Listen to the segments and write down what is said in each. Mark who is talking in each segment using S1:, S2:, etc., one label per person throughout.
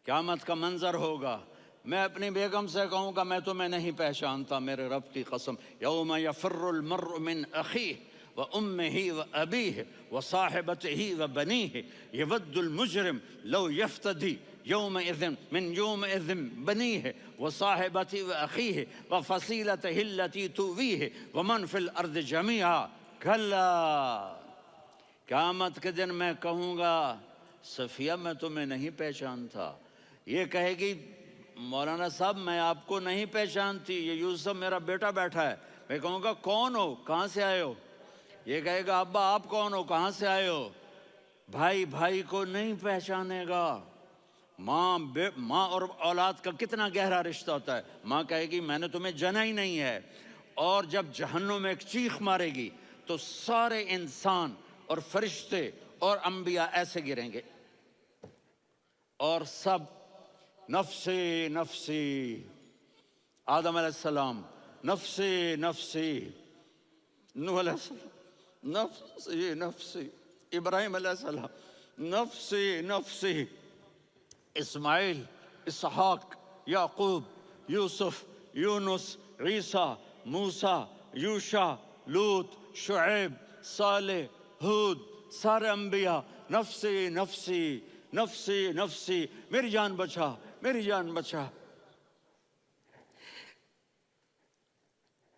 S1: قیامت کا منظر ہوگا، میں اپنی بیگم سے کہوں گا میں تمہیں نہیں پہچانتا، میرے رب کی قسم، یوم یفر المرء من اخیہ وامہ وابیہ وصاحبتہ وبنیہ یود المجرم لو یفتدی یومئذ من یومئذ بنیہ وصاحبتہ واخیہ وفصیلتہ التی تؤویہ ومن فی الارض جمیعا کلا، قیامت کے دن میں کہوں گا صفیہ میں تمہیں نہیں پہچانتا، یہ کہے گی مولانا صاحب میں آپ کو نہیں پہچانتی، یہ یوسف میرا بیٹا بیٹھا ہے، میں کہوں گا کون ہو، کہاں سے آئے ہو؟ یہ کہے گا ابا آپ کون ہو، کہاں سے آئے ہو؟ بھائی بھائی کو نہیں پہچانے گا۔ ماں اور اولاد کا کتنا گہرا رشتہ ہوتا ہے، ماں کہے گی میں نے تمہیں جنا ہی نہیں ہے، اور جب جہنم میں ایک چیخ مارے گی تو سارے انسان اور فرشتے اور انبیاء ایسے گریں گے اور سب نفسی نفسی، آدم علیہ السلام نفسی نفسی، نوح علیہ السلام نفسی نفسی، ابراہیم علیہ السلام نفسی نفسی، اسماعیل، اسحاق، یعقوب، یوسف، یونس، عیسیٰ، موسیٰ، یوشع، لوط، شعیب، صالح، ہود، سارے انبیاء نفسی نفسی نفسی نفسی، میری جان بچا میری جان بچا۔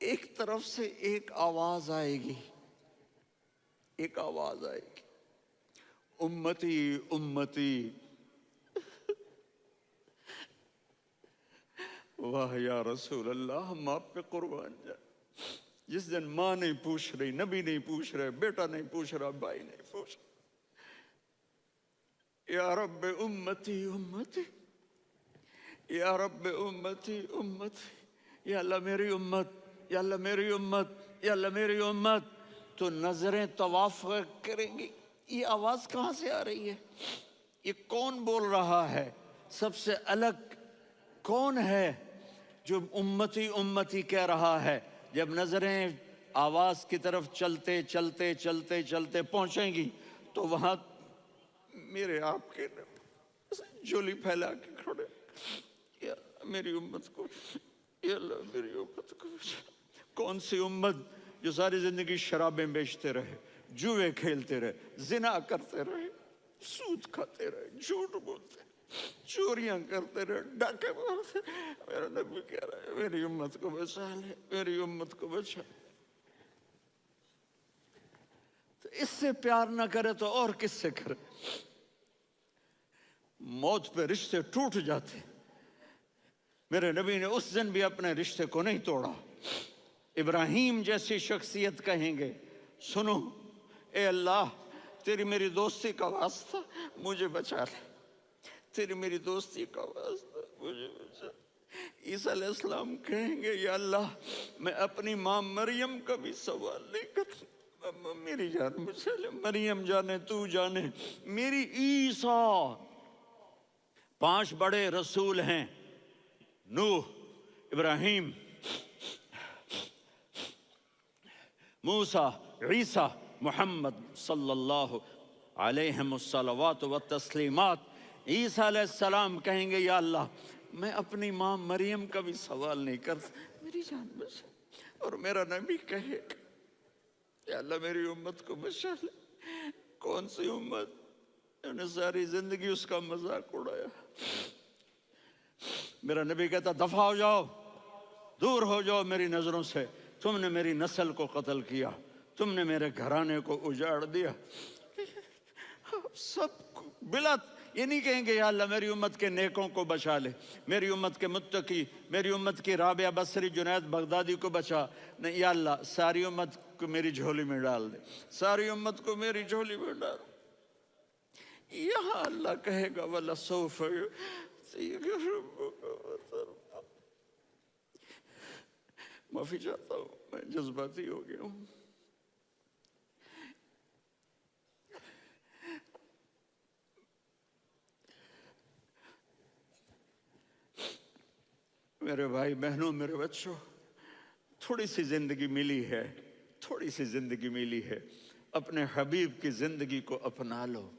S1: ایک طرف سے ایک آواز آئے گی، ایک آواز آئے گی، امتی امتی، واہ یا رسول اللہ ہم آپ پہ قربان جائیں۔ جس دن ماں نہیں پوچھ رہی، نبی نہیں پوچھ رہے، بیٹا نہیں پوچھ رہا، بھائی نہیں پوچھ رہا، یا رب امتی امتی، یا رب امتی امتی، یا اللہ میری امت، یا اللہ میری امت، یا اللہ میری امت، تو نظریں طواف کریں گی، یہ آواز کہاں سے آ رہی ہے؟ یہ کون بول رہا ہے؟ سب سے الگ کون ہے جو امتی امتی کہہ رہا ہے؟ جب نظریں آواز کی طرف چلتے چلتے چلتے چلتے پہنچیں گی تو وہاں میرے آپ کے جھولی پھیلا کے کھڑے، یا میری امت کو، یا اللہ میری امت کو۔ کون سی امت جو ساری زندگی شرابیں بیچتے رہے، جوئے کھیلتے رہے، زنا کرتے رہے، سود کھاتے رہے، جھوٹ بولتے، چوریاں کرتے رہے، ڈاکے مارتے، میرا نبی کہہ رہا ہے میری امت کو بچا لے، میری امت کو بچا۔ تو اس سے پیار نہ کرے تو اور کس سے کرے؟ موت پہ رشتے ٹوٹ جاتے، میرے نبی نے اس دن بھی اپنے رشتے کو نہیں توڑا۔ ابراہیم جیسی شخصیت کہیں گے سنو اے اللہ تیری میری دوستی کا واسطہ مجھے بچا لے، تیری میری دوستی کا واسطہ مجھے بچا لے۔ عیسیٰ علیہ السلام کہیں گے یا اللہ میں اپنی ماں مریم کا بھی سوال نہیں کرتا، میری جان بچا لے، مریم جانے تو جانے میری عیسیٰ۔ 5 بڑے رسول ہیں، نوح، ابراہیم، موسیٰ، عیسیٰ، محمد صلی اللہ علیہ الصلوات والتسلیمات۔ عیسیٰ علیہ السلام کہیں گے یا اللہ میں اپنی ماں مریم کا بھی سوال نہیں کرتا، میری جان بچا۔ اور میرا نبی کہے یا اللہ میری امت کو بچا لے۔ کون سی امت جنہوں نے ساری زندگی اس کا مذاق اڑایا؟ میرا نبی کہتا دفع ہو جاؤ، دور ہو جاؤ میری نظروں سے، تم نے میری نسل کو قتل کیا، تم نے میرے گھرانے کو اجاڑ دیا۔ سب بلا یہ نہیں کہیں گے یا اللہ میری امت کے نیکوں کو بچا لے، میری امت کے متقی، میری امت کی رابعہ بصری، جنید بغدادی کو بچا، نہیں یا اللہ ساری امت کو میری جھولی میں ڈال دے، ساری امت کو میری جھولی میں ڈال۔ یہاں اللہ کہے گا وَلَسَوْفَ يُعْطِيكَ رَبُّكَ فَتَرْضَىٰ۔ معافی چاہتا ہوں میں جذباتی ہو گیا ہوں۔ میرے بھائی بہنوں، میرے بچوں، تھوڑی سی زندگی ملی ہے، تھوڑی سی زندگی ملی ہے، اپنے حبیب کی زندگی کو اپنا لو۔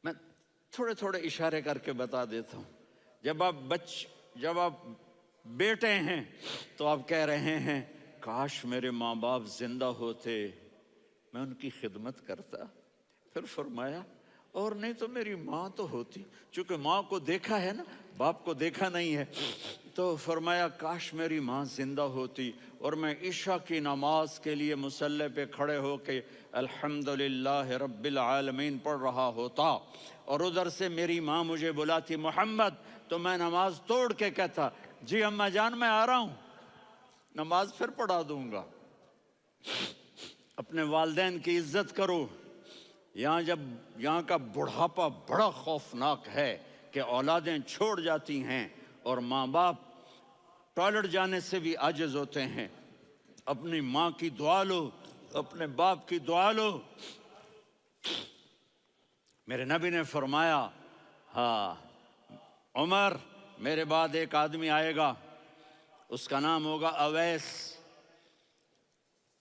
S1: میں تھوڑے تھوڑے اشارے کر کے بتا دیتا ہوں. جب آپ بیٹے ہیں تو آپ کہہ رہے ہیں کاش میرے ماں باپ زندہ ہوتے، میں ان کی خدمت کرتا. پھر فرمایا اور نہیں تو میری ماں تو ہوتی. چونکہ ماں کو دیکھا ہے نا، باپ کو دیکھا نہیں ہے، تو فرمایا کاش میری ماں زندہ ہوتی اور میں عشاء کی نماز کے لیے مصلی پہ کھڑے ہو کے الحمدللہ رب العالمین پڑھ رہا ہوتا، اور ادھر سے میری ماں مجھے بلاتی محمد، تو میں نماز توڑ کے کہتا جی اماں جان میں آ رہا ہوں، نماز پھر پڑھا دوں گا. اپنے والدین کی عزت کرو. یہاں کا بڑھاپا بڑا خوفناک ہے کہ اولادیں چھوڑ جاتی ہیں اور ماں باپ ٹوائلٹ جانے سے بھی عاجز ہوتے ہیں. اپنی ماں کی دعا لو، اپنے باپ کی دعا لو. میرے نبی نے فرمایا ہاں عمر میرے بعد ایک آدمی آئے گا، اس کا نام ہوگا اویس،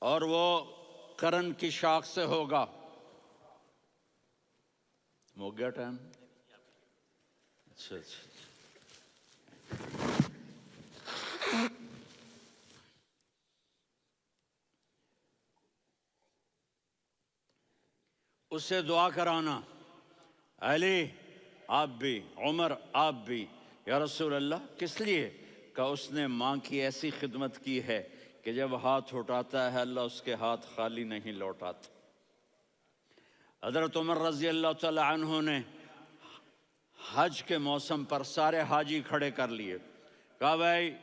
S1: اور وہ کرن کی شاخ سے ہوگا. ہو گیا ٹائم؟ اچھا. اس سے دعا کرانا، علی آپ بھی، عمر آپ بھی. یا رسول اللہ کس لیے؟ کہ اس نے ماں کی ایسی خدمت کی ہے کہ جب ہاتھ اٹھاتا ہے اللہ اس کے ہاتھ خالی نہیں لوٹاتا. حضرت عمر رضی اللہ تعالی عنہ نے حج کے موسم پر سارے حاجی کھڑے کر لیے، کہا بھائی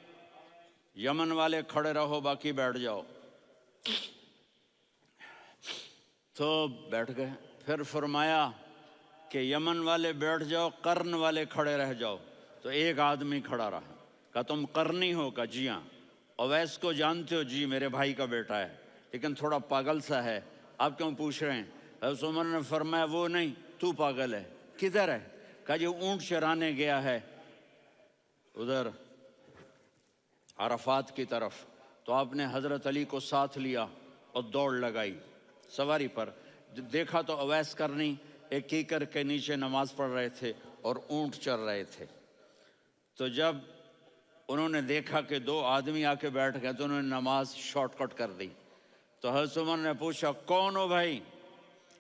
S1: یمن والے کھڑے رہو باقی بیٹھ جاؤ. تو بیٹھ گئے. پھر فرمایا کہ یمن والے بیٹھ جاؤ، قرن والے کھڑے رہ جاؤ. تو ایک آدمی کھڑا رہا. کہا تم قرنی ہو؟ کہا جی ہاں. اویس کو جانتے ہو؟ جی میرے بھائی کا بیٹا ہے لیکن تھوڑا پاگل سا ہے، آپ کیوں پوچھ رہے ہیں؟ حضرت عمر نے فرمایا وہ نہیں، تو پاگل ہے. کدھر ہے؟ کہا جی اونٹ چرانے گیا ہے ادھر عرفات کی طرف. تو آپ نے حضرت علی کو ساتھ لیا اور دوڑ لگائی سواری پر. دیکھا تو اویس کرنی ایک کیکر کے نیچے نماز پڑھ رہے تھے اور اونٹ چر رہے تھے. تو جب انہوں نے دیکھا کہ دو آدمی آ کے بیٹھ گئے تو انہوں نے نماز شارٹ کٹ کر دی. تو حضرت عمر نے پوچھا کون ہو بھائی؟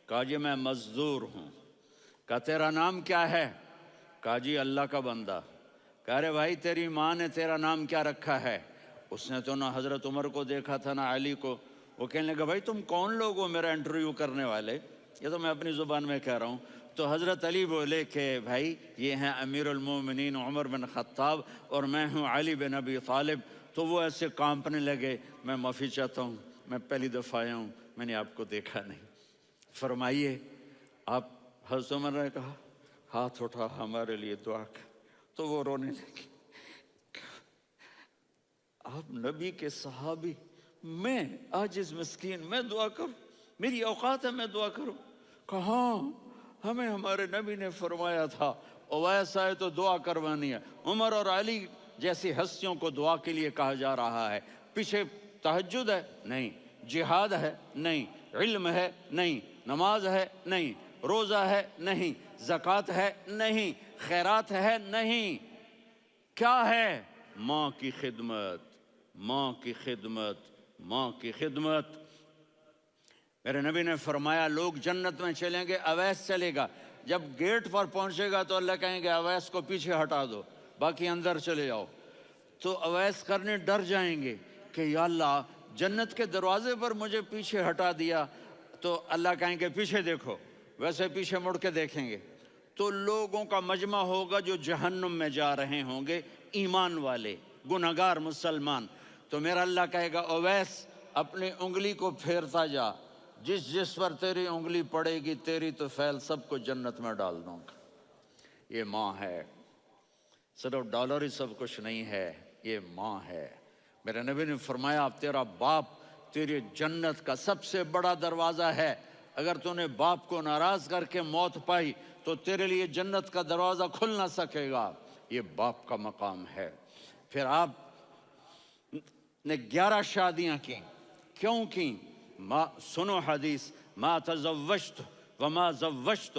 S1: کہا جی میں مزدور ہوں. کہا تیرا نام کیا ہے؟ کہا جی اللہ کا بندہ. کہا رے بھائی تیری ماں نے تیرا نام کیا رکھا ہے؟ اس نے تو نہ حضرت عمر کو دیکھا تھا نہ علی کو. وہ کہنے لگا بھائی تم کون لوگ ہو میرا انٹرویو کرنے والے؟ یہ تو میں اپنی زبان میں کہہ رہا ہوں. تو حضرت علی بولے کہ بھائی یہ ہیں امیر المومنین عمر بن خطاب اور میں ہوں علی بن ابی طالب. تو وہ ایسے کانپنے لگے. میں معافی چاہتا ہوں، میں پہلی دفعہ آیا ہوں، میں نے آپ کو دیکھا نہیں. فرمائیے آپ. حضرت عمر نے کہا ہاتھ اٹھا ہمارے لیے دعا کر. تو وہ رونے لگے. آپ نبی کے صحابی، میں عاجز مسکین، میں دعا کروں؟ میری اوقات ہے میں دعا کروں؟ کہاں ہمیں ہمارے نبی نے فرمایا تھا اویس آئے تو دعا کروانی ہے. عمر اور علی جیسی ہستیوں کو دعا کے لیے کہا جا رہا ہے. پیچھے تہجد ہے؟ نہیں. جہاد ہے؟ نہیں. علم ہے؟ نہیں. نماز ہے؟ نہیں. روزہ ہے؟ نہیں. زکوٰۃ ہے؟ نہیں. خیرات ہے؟ نہیں. کیا ہے؟ ماں کی خدمت، ماں کی خدمت، ماں کی خدمت. میرے نبی نے فرمایا لوگ جنت میں چلیں گے، اویس چلے گا. جب گیٹ پر پہنچے گا تو اللہ کہیں گے اویس کو پیچھے ہٹا دو، باقی اندر چلے جاؤ. تو اویس کرنے ڈر جائیں گے کہ یا اللہ جنت کے دروازے پر مجھے پیچھے ہٹا دیا. تو اللہ کہیں گے پیچھے دیکھو، ویسے پیچھے مڑ کے دیکھیں گے تو لوگوں کا مجمع ہوگا جو جہنم میں جا رہے ہوں گے، ایمان والے، گنہگار مسلمان. تو میرا اللہ کہے گا اویس اپنی انگلی کو پھیرتا جا، جس پر تیری انگلی پڑے گی تیری تو فیل سب کو جنت میں ڈال دوں گا. یہ ماں ہے، صرف ڈالر ہی سب کچھ نہیں ہے، یہ ماں ہے. میرے نبی نے فرمایا تیرا باپ تیری جنت کا سب سے بڑا دروازہ ہے. اگر تو نے باپ کو ناراض کر کے موت پائی تو تیرے لیے جنت کا دروازہ کھل نہ سکے گا. یہ باپ کا مقام ہے. پھر آپ نے 11 شادیاں کی. کیوں کی؟ سنو حدیث، ما تزوجت وما زوجت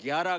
S1: 11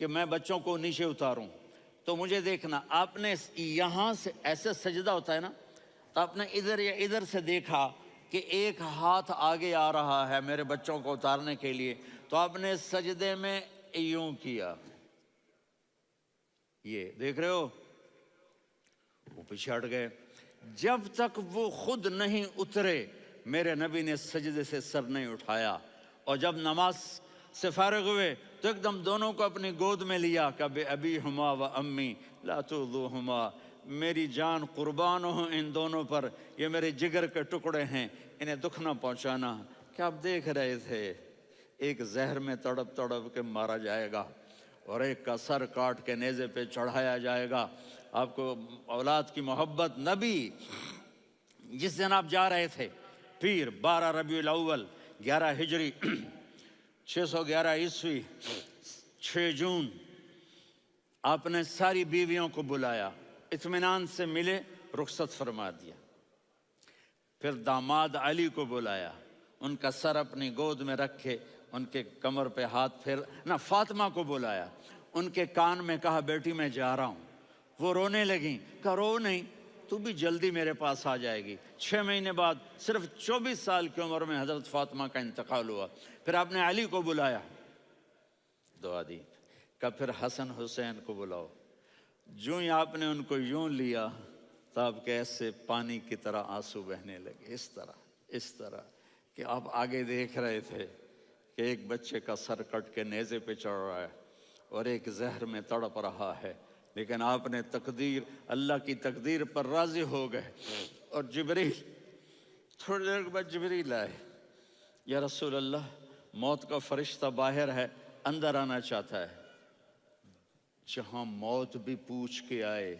S1: کہ میں بچوں کو نیچے اتاروں، تو مجھے دیکھنا، آپ نے یہاں سے ایسے سجدہ ہوتا ہے نا، تو آپ نے ادھر یا ادھر سے دیکھا کہ ایک ہاتھ آگے آ رہا ہے میرے بچوں کو اتارنے کے لیے، تو آپ نے سجدے میں یوں کیا، یہ دیکھ رہے ہو، وہ پیچھے ہٹ گئے۔ جب تک وہ خود نہیں اترے میرے نبی نے سجدے سے سر نہیں اٹھایا، اور جب نماز سے فارغ ہوئے تو ایک دم دونوں کو اپنی گود میں لیا کہ بے ابی ہما و امی لا تؤذوہما، میری جان قربان ہوں ان دونوں پر، یہ میرے جگر کے ٹکڑے ہیں، انہیں دکھ نہ پہنچانا۔ کیا آپ دیکھ رہے تھے؟ ایک زہر میں تڑپ تڑپ کے مارا جائے گا، اور ایک کا سر کاٹ کے نیزے پہ چڑھایا جائے گا۔ آپ کو اولاد کی محبت، نبی جس دن آپ جا رہے تھے، پیر 12 ربیع الاول 11 ہجری 611 عیسوی 6 جون، آپ نے ساری بیویوں کو بلایا، اطمینان سے ملے، رخصت فرما دیا۔ پھر داماد علی کو بلایا، ان کا سر اپنی گود میں رکھے، ان کے کمر پہ ہاتھ پھیر نہ، فاطمہ کو بلایا، ان کے کان میں کہا بیٹی میں جا رہا ہوں۔ وہ رونے لگیں، کہا رو نہیں، تو بھی جلدی میرے پاس آ جائے گی۔ 6 مہینے بعد صرف 24 سال کی عمر میں حضرت فاطمہ کا انتقال ہوا۔ پھر آپ نے علی کو بلایا، دعا دی، کہ پھر حسن حسین کو بلاؤ۔ جو ہی آپ نے ان کو یوں لیا تو آپ کے ایسے پانی کی طرح آنسو بہنے لگے، اس طرح کہ آپ آگے دیکھ رہے تھے کہ ایک بچے کا سر کٹ کے نیزے پہ چڑھ رہا ہے اور ایک زہر میں تڑپ رہا ہے، لیکن آپ نے تقدیر، اللہ کی تقدیر پر راضی ہو گئے۔ اور جبریل، تھوڑی دیر کے بعد جبریل آئے، یا رسول اللہ، موت کا فرشتہ باہر ہے، اندر آنا چاہتا ہے۔ جہاں موت بھی پوچھ کے آئے،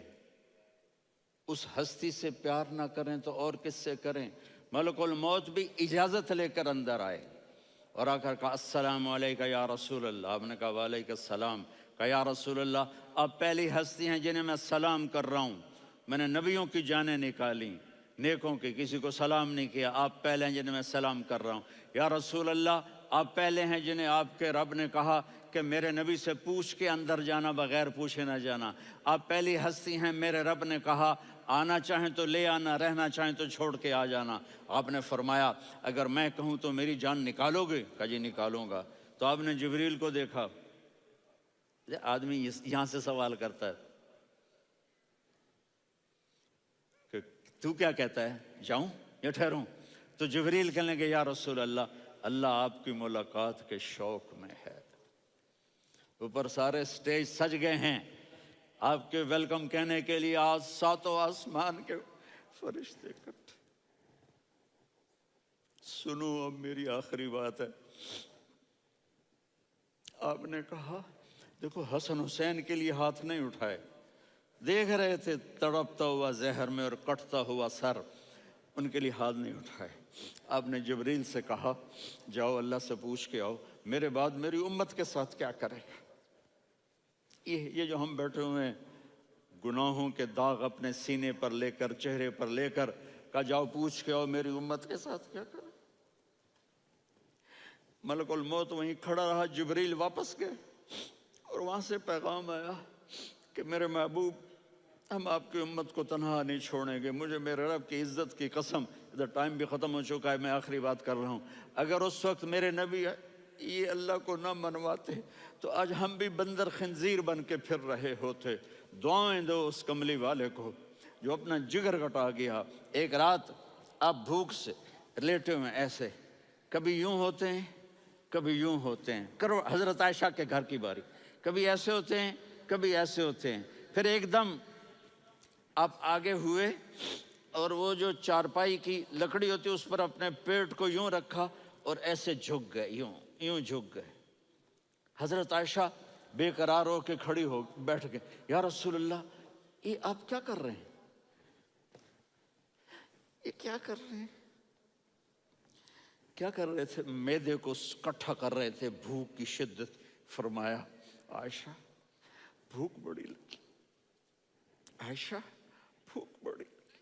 S1: اس ہستی سے پیار نہ کریں تو اور کس سے کریں؟ ملک الموت بھی اجازت لے کر اندر آئے اور آ کر کہا السلام علیکہ یا رسول اللہ۔ آپ نے کہا وعلیکم السلام۔ کہا یا رسول اللہ، آپ پہلی ہستی ہیں جنہیں میں سلام کر رہا ہوں، میں نے نبیوں کی جانیں نکالی، نیکوں کی، کسی کو سلام نہیں کیا، آپ پہلے ہیں جنہیں میں سلام کر رہا ہوں۔ یا رسول اللہ، آپ پہلے ہیں جنہیں آپ کے رب نے کہا کہ میرے نبی سے پوچھ کے اندر جانا، بغیر پوچھے نہ جانا۔ آپ پہلی ہستی ہیں، میرے رب نے کہا آنا چاہیں تو لے آنا، رہنا چاہیں تو چھوڑ کے آ جانا۔ آپ نے فرمایا اگر میں کہوں تو میری جان نکالو گے؟ کہا جی نکالوں گا۔ تو آپ نے جبریل کو دیکھا، آدمی یہاں سے سوال کرتا ہے کہ تو کیا کہتا ہے، جاؤں یا ٹھہروں؟ تو جبریل کہنے لگے یا رسول اللہ، اللہ آپ کی ملاقات کے شوق میں ہے۔ اوپر سارے سٹیج سج گئے ہیں آپ کے ویلکم کہنے کے لیے، آج 7 آسمان کے فرشتے اکٹھے۔ سنو اب میری آخری بات ہے۔ آپ نے کہا دیکھو، حسن حسین کے لیے ہاتھ نہیں اٹھائے، دیکھ رہے تھے تڑپتا ہوا زہر میں اور کٹتا ہوا سر، ان کے لیے ہاتھ نہیں اٹھائے۔ آپ نے جبریل سے کہا جاؤ اللہ سے پوچھ کے آؤ میرے بعد میری امت کے ساتھ کیا کرے گا۔ یہ جو ہم بیٹھے ہوئے ہیں، گناہوں کے داغ اپنے سینے پر لے کر، چہرے پر لے کر، کہا جاؤ پوچھ کے آؤ میری امت کے ساتھ کیا کرے۔ ملک الموت وہیں کھڑا رہا، جبریل واپس گئے اور وہاں سے پیغام آیا کہ میرے محبوب، ہم آپ کی امت کو تنہا نہیں چھوڑیں گے، مجھے میرے رب کی عزت کی قسم، ادھر ٹائم بھی ختم ہو چکا ہے، میں آخری بات کر رہا ہوں، اگر اس وقت میرے نبی یہ اللہ کو نہ منواتے تو آج ہم بھی بندر خنزیر بن کے پھر رہے ہوتے۔ دعائیں دو اس کملی والے کو جو اپنا جگر کٹا گیا۔ ایک رات آپ بھوک سے لیٹے ہوئے ایسے، کبھی یوں ہوتے ہیں کبھی یوں ہوتے ہیں، کرو حضرت عائشہ کے گھر کی باری، کبھی ایسے ہوتے ہیں کبھی ایسے ہوتے ہیں، پھر ایک دم آپ آگے ہوئے اور وہ جو چارپائی کی لکڑی ہوتی اس پر اپنے پیٹ کو یوں رکھا اور ایسے جھک گئے، یوں جھک گئے۔ حضرت عائشہ بے قرار ہو کے کھڑی ہو بیٹھ گئے، یا رسول اللہ یہ آپ کیا کر رہے ہیں، یہ کیا کر رہے ہیں؟ کیا کر رہے تھے؟ معدے کو کٹھا کر رہے تھے، بھوک کی شدت۔ فرمایا عائشہ بھوک بڑی لگی، عائشہ بھوک بڑی لگی،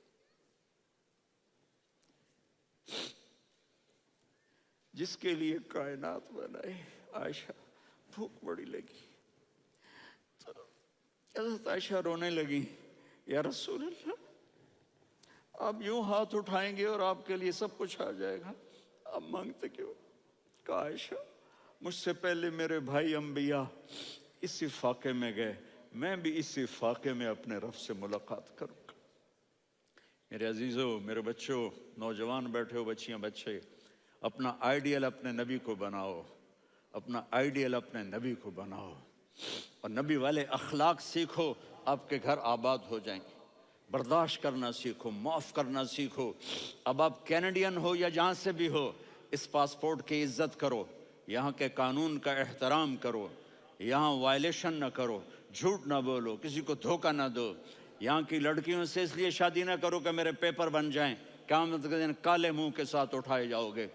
S1: جس کے لیے کائنات بنائے، عائشہ بھوک بڑی لگی۔ حضرت عائشہ رونے لگی، یا رسول اللہ آپ یوں ہاتھ اٹھائیں گے اور آپ کے لیے سب کچھ آ جائے گا، آپ مانگتے کیوں؟ کہا عائشہ مجھ سے پہلے میرے بھائی انبیاء اسی فاقے میں گئے، میں بھی اسی فاقے میں اپنے رب سے ملاقات کروں گا۔ میرے عزیزوں، میرے بچوں، نوجوان بیٹھے ہو، بچیاں بچے، اپنا آئیڈیل اپنے نبی کو بناؤ، اپنا آئیڈیل اپنے نبی کو بناؤ، اور نبی والے اخلاق سیکھو، آپ کے گھر آباد ہو جائیں گے۔ برداشت کرنا سیکھو، معاف کرنا سیکھو۔ اب آپ کینیڈین ہو یا جہاں سے بھی ہو، اس پاسپورٹ کی عزت کرو، یہاں کے قانون کا احترام کرو، یہاں وائلیشن نہ کرو، جھوٹ نہ بولو، کسی کو دھوکہ نہ دو۔ یہاں کی لڑکیوں سے اس لیے شادی نہ کرو کہ میرے پیپر بن جائیں، قیامت کے دن کالے منہ کے ساتھ اٹھائے جاؤ گے۔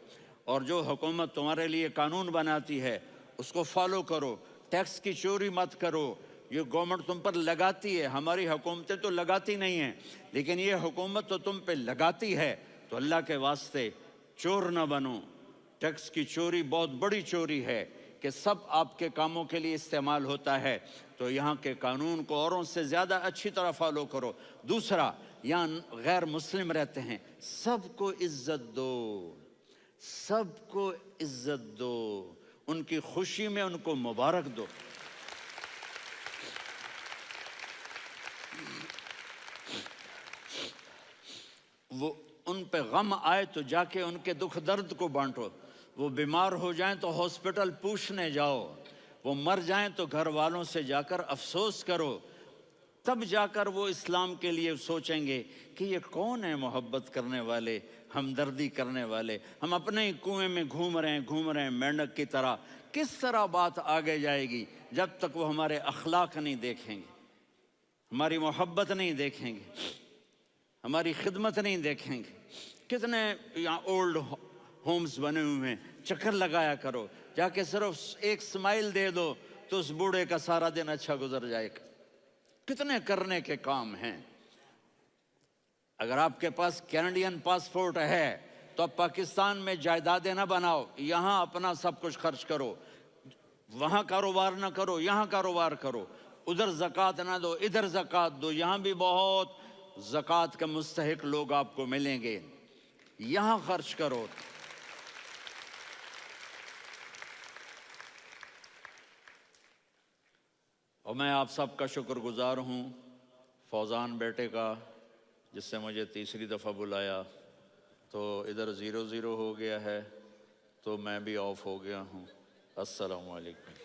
S1: اور جو حکومت تمہارے لیے قانون بناتی ہے اس کو فالو کرو، ٹیکس کی چوری مت کرو۔ یہ گورنمنٹ تم پر لگاتی ہے، ہماری حکومتیں تو لگاتی نہیں ہیں، لیکن یہ حکومت تو تم پہ لگاتی ہے، تو اللہ کے واسطے چور نہ بنو۔ ٹیکس کی چوری بہت بڑی چوری ہے کہ سب آپ کے کاموں کے لیے استعمال ہوتا ہے، تو یہاں کے قانون کو اوروں سے زیادہ اچھی طرح فالو کرو۔ دوسرا، یہاں غیر مسلم رہتے ہیں، سب کو عزت دو، سب کو عزت دو، ان کی خوشی میں ان کو مبارک دو۔ وہ ان پہ غم آئے تو جا کے ان کے دکھ درد کو بانٹو، وہ بیمار ہو جائیں تو ہاسپٹل پوچھنے جاؤ، وہ مر جائیں تو گھر والوں سے جا کر افسوس کرو، تب جا کر وہ اسلام کے لیے سوچیں گے کہ یہ کون ہے محبت کرنے والے، ہمدردی کرنے والے۔ ہم اپنے ہی کنویں میں گھوم رہے ہیں مینڈک کی طرح، کس طرح بات آگے جائے گی جب تک وہ ہمارے اخلاق نہیں دیکھیں گے، ہماری محبت نہیں دیکھیں گے، ہماری خدمت نہیں دیکھیں گے۔ کتنے یہاں اولڈ ہومز بنے ہوئے ہیں، چکر لگایا کرو، جا کے صرف ایک سمائل دے دو تو اس بوڑھے کا سارا دن اچھا گزر جائے گا۔ کتنے کرنے کے کام ہیں۔ اگر آپ کے پاس کینیڈین پاسپورٹ ہے تو اب پاکستان میں جائیدادیں نہ بناؤ، یہاں اپنا سب کچھ خرچ کرو، وہاں کاروبار نہ کرو، یہاں کاروبار کرو، ادھر زکوٰۃ نہ دو، ادھر زکوٰۃ دو، یہاں بھی بہت زکوٰۃ کے مستحق لوگ آپ کو ملیں گے، یہاں خرچ کرو۔ اور میں آپ سب کا شکر گزار ہوں، فوزان بیٹے کا، جس سے مجھے تیسری دفعہ بلایا، تو ادھر 0-0 ہو گیا ہے تو میں بھی آف ہو گیا ہوں۔ السلام علیکم۔